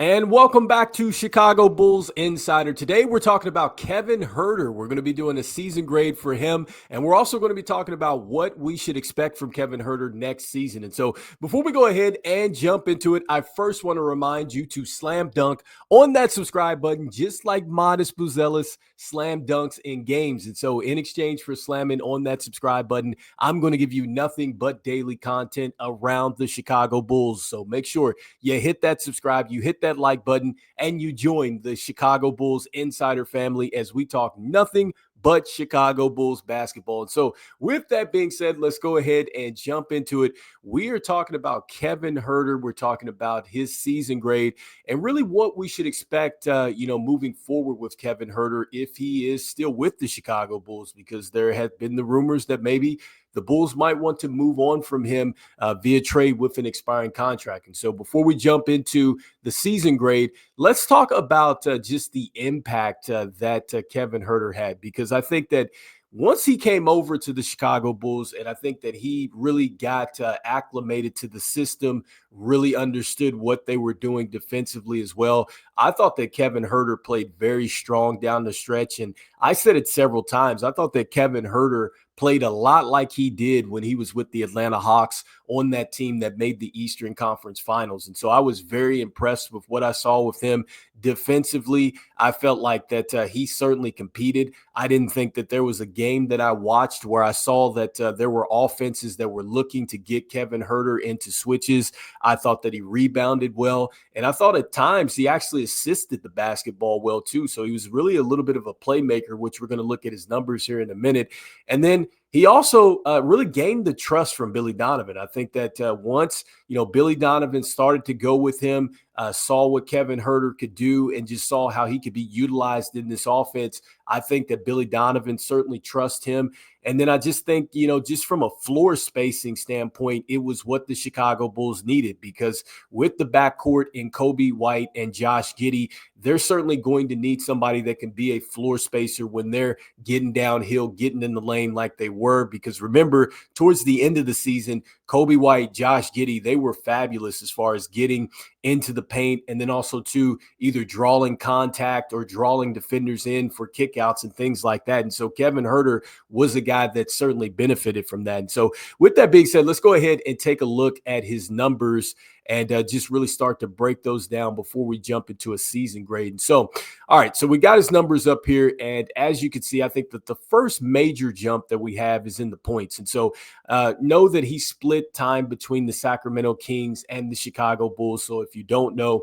And welcome back to Chicago Bulls Insider. Today we're talking about Kevin Huerter. We're going to be doing a season grade for him, and we're also going to be talking about what we should expect from Kevin Huerter next season. And so before we go ahead and jump into it, I first want to remind you to slam dunk on that subscribe button, just like Modest Buzelis slam dunks in games. And so in exchange for slamming on that subscribe button, I'm going to give you nothing but daily content around the Chicago Bulls. So make sure you hit that subscribe, you hit that like button, and you join the Chicago Bulls Insider family as we talk nothing but Chicago Bulls basketball. And so with that being said, let's go ahead and jump into it. We are talking about Kevin Huerter. We're talking about his season grade and really what we should expect, moving forward with Kevin Huerter if he is still with the Chicago Bulls, because there have been the rumors that maybe the Bulls might want to move on from him via trade with an expiring contract. And so before we jump into the season grade, let's talk about just the impact that Kevin Huerter had, because I think that once he came over to the Chicago Bulls, and I think that he really got acclimated to the system, really understood what they were doing defensively as well. I thought that Kevin Huerter played very strong down the stretch. And I said it several times. I thought that Kevin Huerter played a lot like he did when he was with the Atlanta Hawks on that team that made the Eastern Conference Finals. And so I was very impressed with what I saw with him defensively. I felt like that he certainly competed. I didn't think that there was a game that I watched where I saw that there were offenses that were looking to get Kevin Huerter into switches. I thought that he rebounded well, and I thought at times he actually assisted the basketball well too. So he was really a little bit of a playmaker, which we're going to look at his numbers here in a minute. And then he also really gained the trust from Billy Donovan. I think that once, Billy Donovan started to go with him, saw what Kevin Huerter could do, and just saw how he could be utilized in this offense, I think that Billy Donovan certainly trusts him. And then I just think, just from a floor spacing standpoint, it was what the Chicago Bulls needed, because with the backcourt in Coby White and Josh Giddey, they're certainly going to need somebody that can be a floor spacer when they're getting downhill, getting in the lane like they were. Because remember, towards the end of the season, Coby White, Josh Giddey, they were fabulous as far as getting into the paint, and then also to either drawing contact or drawing defenders in for kickouts and things like that. And so Kevin Huerter was a guy that certainly benefited from that. And so with that being said, let's go ahead and take a look at his numbers and just really start to break those down before we jump into a season grade. And so, all right, so we got his numbers up here. And as you can see, I think that the first major jump that we have is in the points. And so know that he split time between the Sacramento Kings and the Chicago Bulls. So if you don't know,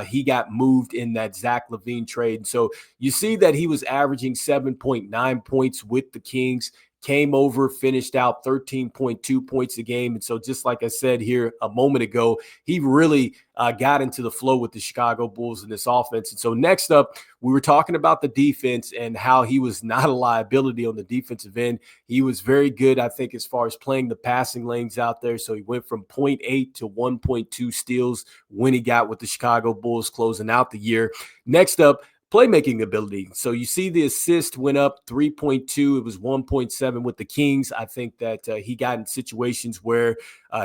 he got moved in that Zach LaVine trade. And so you see that he was averaging 7.9 points with the Kings, came over, finished out 13.2 points a game. And so just like I said here a moment ago, he really got into the flow with the Chicago Bulls in this offense. And so next up, we were talking about the defense and how he was not a liability on the defensive end. He was very good, I think, as far as playing the passing lanes out there. So he went from 0.8 to 1.2 steals when he got with the Chicago Bulls closing out the year. Next up, playmaking ability. So you see the assist went up 3.2. It was 1.7 with the Kings. I think that he got in situations where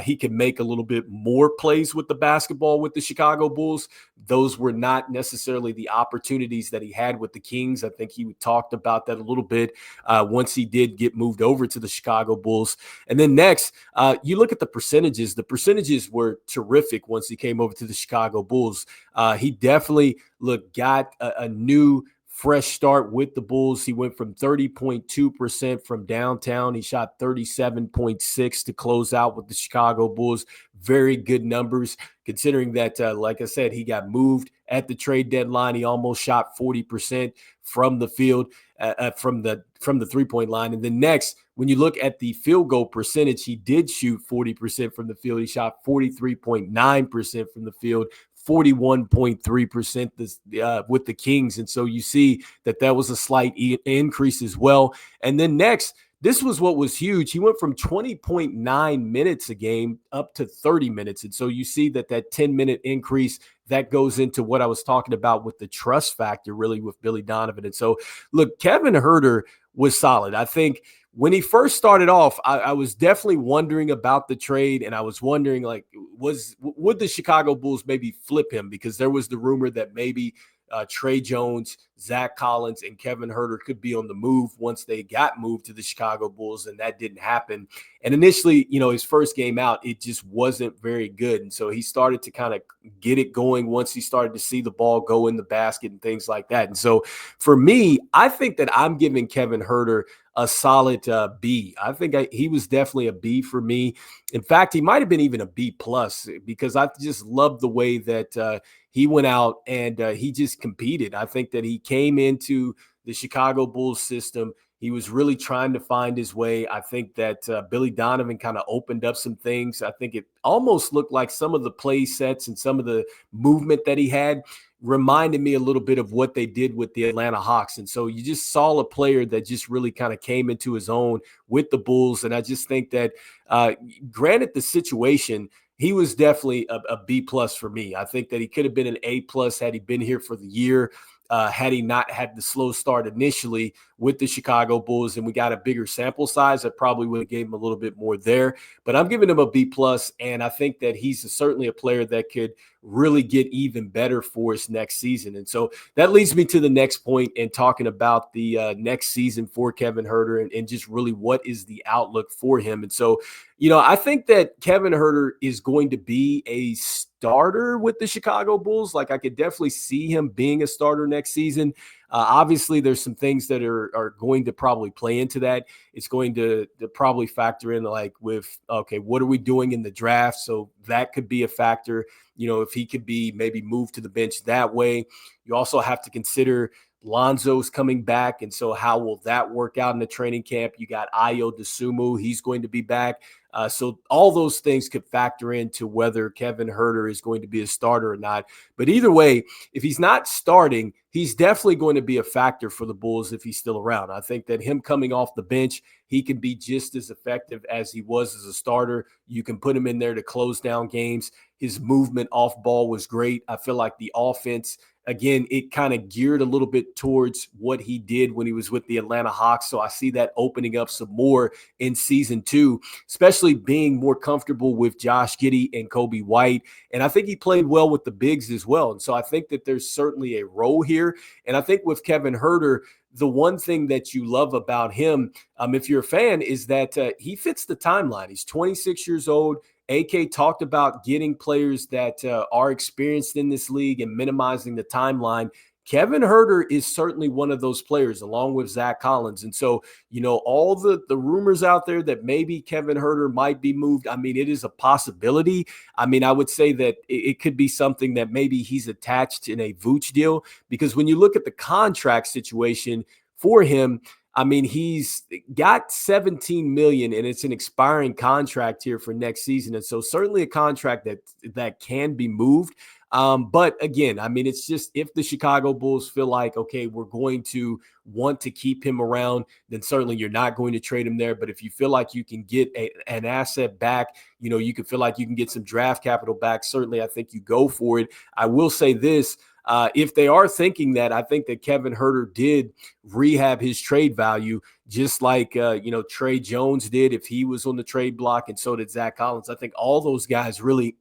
he could make a little bit more plays with the basketball with the Chicago Bulls. Those were not necessarily the opportunities that he had with the Kings. I think he talked about that a little bit once he did get moved over to the Chicago Bulls. And then next, you look at the percentages. The percentages were terrific once he came over to the Chicago Bulls. He definitely got a new fresh start with the Bulls. He went from 30.2% from downtown. He shot 37.6 to close out with the Chicago Bulls. Very good numbers considering that, like I said, he got moved at the trade deadline. He almost shot 40% from the field, from the 3-point line. And then next, when you look at the field goal percentage, he did shoot 40% from the field. He shot 43.9% from the field, 41.3% with the Kings. And so you see that was a slight increase as well. And then next, this was what was huge. He went from 20.9 minutes a game up to 30 minutes. And so you see that 10-minute increase, that goes into what I was talking about with the trust factor really with Billy Donovan. And so, look, Kevin Huerter was solid. I think when he first started off, I was definitely wondering about the trade, and I was wondering, like, would the Chicago Bulls maybe flip him? Because there was the rumor that maybe Trey Jones, Zach Collins, and Kevin Huerter could be on the move once they got moved to the Chicago Bulls, and that didn't happen. And initially, his first game out, it just wasn't very good. And so he started to kind of get it going once he started to see the ball go in the basket and things like that. And so for me, I think that I'm giving Kevin Huerter a solid B. I think he was definitely a B for me. In fact, he might have been even a B plus, because I just love the way that he went out and he just competed. I think that he came into the Chicago Bulls system. He was really trying to find his way. I think that Billy Donovan kind of opened up some things. I think it almost looked like some of the play sets and some of the movement that he had reminded me a little bit of what they did with the Atlanta Hawks. And so you just saw a player that just really kind of came into his own with the Bulls. And I just think that granted the situation, he was definitely a B plus for me. I think that he could have been an A plus had he been here for the year. Had he not had the slow start initially with the Chicago Bulls and we got a bigger sample size, I probably would have gave him a little bit more there. But I'm giving him a B plus, and I think that he's certainly a player that could really get even better for us next season. And so that leads me to the next point in talking about the next season for Kevin Huerter and just really what is the outlook for him. And so, I think that Kevin Huerter is going to be a starter with the Chicago Bulls. Like, I could definitely see him being a starter next season. Obviously, there's some things that are going to probably play into that. It's going to probably factor in, like, with, okay, what are we doing in the draft? So that could be a factor, if he could be maybe moved to the bench that way. You also have to consider Lonzo's coming back, and so how will that work out in the training camp? You got Ayo Dosunmu, he's going to be back. So all those things could factor into whether Kevin Huerter is going to be a starter or not. But either way, if he's not starting, he's definitely going to be a factor for the Bulls if he's still around. I think that him coming off the bench, he can be just as effective as he was as a starter. You can put him in there to close down games. His movement off ball was great. I feel like the offense, again, it kind of geared a little bit towards what he did when he was with the Atlanta Hawks. So I see that opening up some more in season 2, especially being more comfortable with Josh Giddey and Coby White. And I think he played well with the bigs as well. And so I think that there's certainly a role here. And I think with Kevin Huerter, the one thing that you love about him, if you're a fan, is that he fits the timeline. He's 26 years old. AK talked about getting players that are experienced in this league and minimizing the timeline. Kevin Huerter is certainly one of those players, along with Zach Collins. And so, all the rumors out there that maybe Kevin Huerter might be moved, I mean, it is a possibility. I mean, I would say that it could be something that maybe he's attached in a Vooch deal, because when you look at the contract situation for him, I mean, he's got $17 million, and it's an expiring contract here for next season. And so certainly a contract that can be moved. But again, I mean, it's just, if the Chicago Bulls feel like, okay, we're going to want to keep him around, then certainly you're not going to trade him there. But if you feel like you can get an asset back, you can feel like you can get some draft capital back, certainly I think you go for it. I will say this. If they are thinking that, I think that Kevin Huerter did rehab his trade value, just like, Trey Jones did if he was on the trade block, and so did Zach Collins. I think all those guys really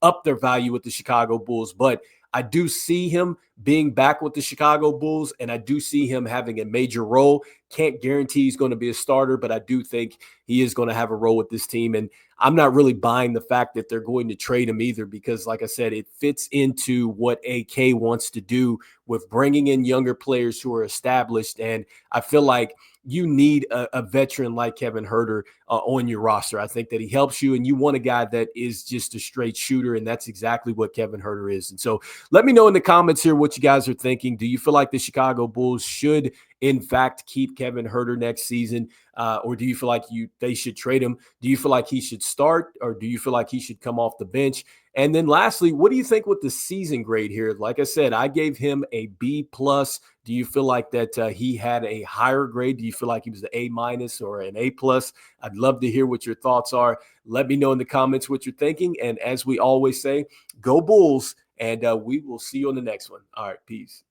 upped their value with the Chicago Bulls. But I do see him being back with the Chicago Bulls, and I do see him having a major role. Can't guarantee he's going to be a starter, but I do think he is going to have a role with this team. And I'm not really buying the fact that they're going to trade him either, because, like I said, it fits into what AK wants to do with bringing in younger players who are established. And I feel like you need a veteran like Kevin Huerter on your roster. I think that he helps you, and you want a guy that is just a straight shooter, and that's exactly what Kevin Huerter is. And so let me know in the comments here what you guys are thinking. Do you feel like the Chicago Bulls should, in fact, keep Kevin Huerter next season? Or do you feel like they should trade him? Do you feel like he should start, or do you feel like he should come off the bench? And then lastly, what do you think with the season grade here? Like I said, I gave him a B plus. Do you feel like that he had a higher grade? Do you feel like he was an A minus or an A plus? I'd love to hear what your thoughts are. Let me know in the comments what you're thinking. And as we always say, go Bulls, and we will see you on the next one. All right, peace.